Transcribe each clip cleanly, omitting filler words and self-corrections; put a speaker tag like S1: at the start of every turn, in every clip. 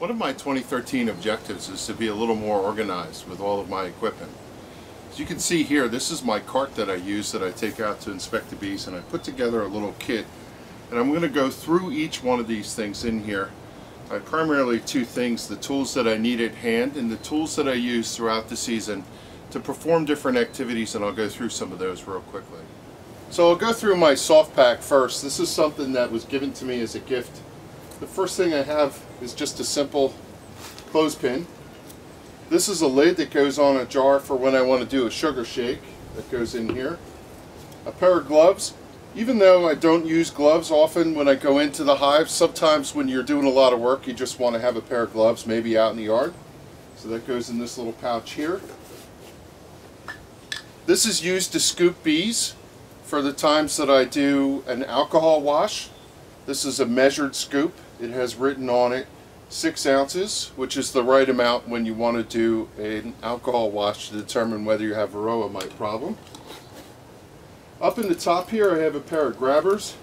S1: One of my 2013 objectives is to be a little more organized with all of my equipment. As you can see here, this is my cart that I use that I take out to inspect the bees, and I put together a little kit, and I'm going to go through each one of these things in here. Primarily two things: the tools that I need at hand and the tools that I use throughout the season to perform different activities, and I'll go through some of those real quickly. So I'll go through my soft pack first. This is something that was given to me as a gift. The first thing I have is just a simple clothespin. This is a lid that goes on a jar for when I want to do a sugar shake. That goes in here. A pair of gloves. Even though I don't use gloves often when I go into the hive, sometimes when you're doing a lot of work you just want to have a pair of gloves, maybe out in the yard. So that goes in this little pouch here. This is used to scoop bees for the times that I do an alcohol wash. This is a measured scoop. It has written on it 6 ounces, which is the right amount when you want to do an alcohol wash to determine whether you have varroa mite problem. Up in the top here I have a pair of grabbers.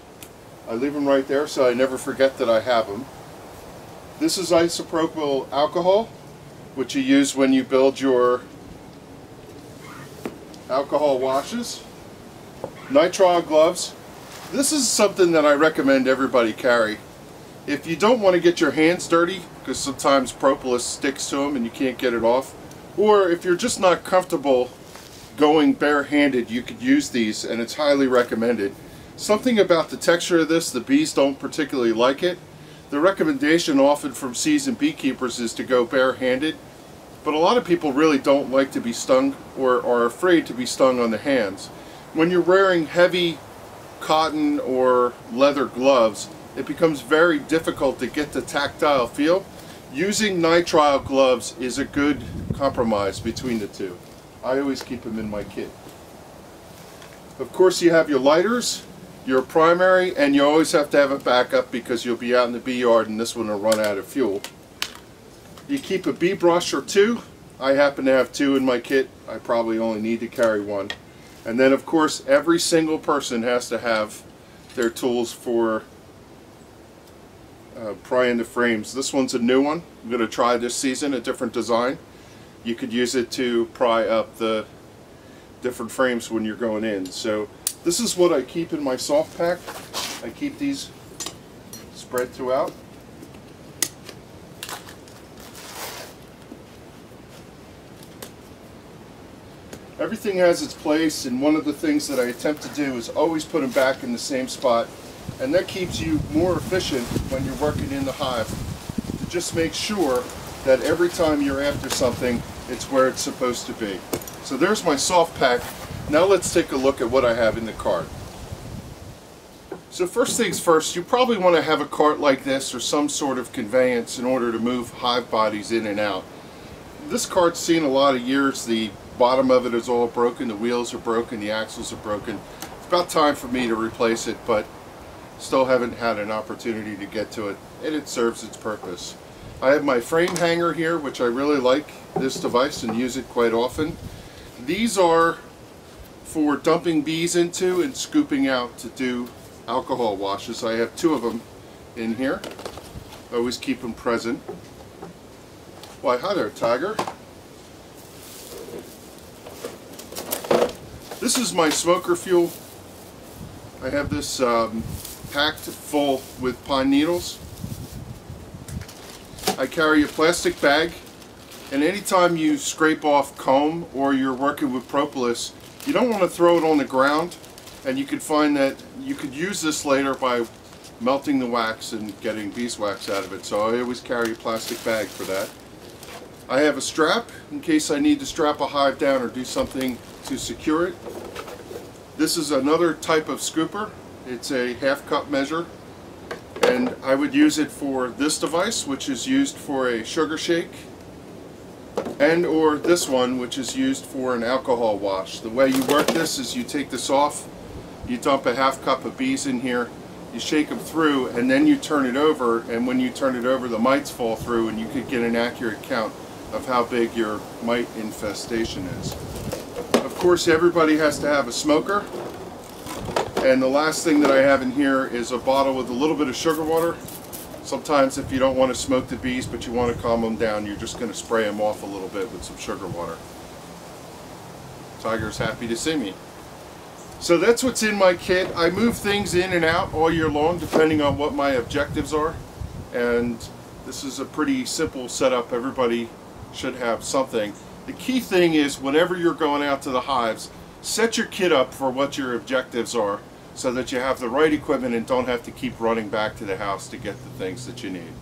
S1: I leave them right there so I never forget that I have them. This is isopropyl alcohol, which you use when you build your alcohol washes. Nitrile gloves. This is something that I recommend everybody carry. If you don't want to get your hands dirty, because sometimes propolis sticks to them and you can't get it off, or if you're just not comfortable going barehanded, you could use these, and it's highly recommended. Something about the texture of this, the bees don't particularly like it. The recommendation often from seasoned beekeepers is to go barehanded, but a lot of people really don't like to be stung or are afraid to be stung on the hands. When you're wearing heavy cotton or leather gloves, it becomes very difficult to get the tactile feel. Using nitrile gloves is a good compromise between the two. I always keep them in my kit. Of course, you have your lighters, your primary, and you always have to have a backup because you'll be out in the bee yard and this one will run out of fuel. You keep a bee brush or 2. I happen to have 2 in my kit. I probably only need to carry 1. And then of course every single person has to have their tools for prying the frames. This one's a new one. I'm going to try this season a different design. You could use it to pry up the different frames when you're going in. So this is what I keep in my soft pack. I keep these spread throughout. Everything has its place, and one of the things that I attempt to do is always put them back in the same spot, and that keeps you more efficient when you're working in the hive, to just make sure that every time you're after something, it's where it's supposed to be. So there's my soft pack. Now let's take a look at what I have in the cart. So first things first, you probably want to have a cart like this or some sort of conveyance in order to move hive bodies in and out. This cart's seen a lot of years. The bottom of it is all broken, the wheels are broken, the axles are broken. It's about time for me to replace it, but still haven't had an opportunity to get to it, and it serves its purpose. I have my frame hanger here, which I really like this device and use it quite often. These are for dumping bees into and scooping out to do alcohol washes. I have 2 of them in here. I always keep them present. Why, hi there, Tiger. This is my smoker fuel. I have this packed full with pine needles. I carry a plastic bag, and anytime you scrape off comb or you're working with propolis, you don't want to throw it on the ground, and you could find that you could use this later by melting the wax and getting beeswax out of it. So I always carry a plastic bag for that. I have a strap in case I need to strap a hive down or do something to secure it. This is another type of scooper. It's a 1/2 cup measure, and I would use it for this device, which is used for a sugar shake, and or this one, which is used for an alcohol wash. The way you work this is you take this off, you dump a 1/2 cup of bees in here, you shake them through, and then you turn it over, and when you turn it over the mites fall through, and you could get an accurate count of how big your mite infestation is. Of course, everybody has to have a smoker, and the last thing that I have in here is a bottle with a little bit of sugar water. Sometimes if you don't want to smoke the bees but you want to calm them down, you're just going to spray them off a little bit with some sugar water. Tiger's happy to see me. So that's what's in my kit. I move things in and out all year long depending on what my objectives are. And this is a pretty simple setup. Everybody should have something. The key thing is whenever you're going out to the hives, set your kit up for what your objectives are so that you have the right equipment and don't have to keep running back to the house to get the things that you need.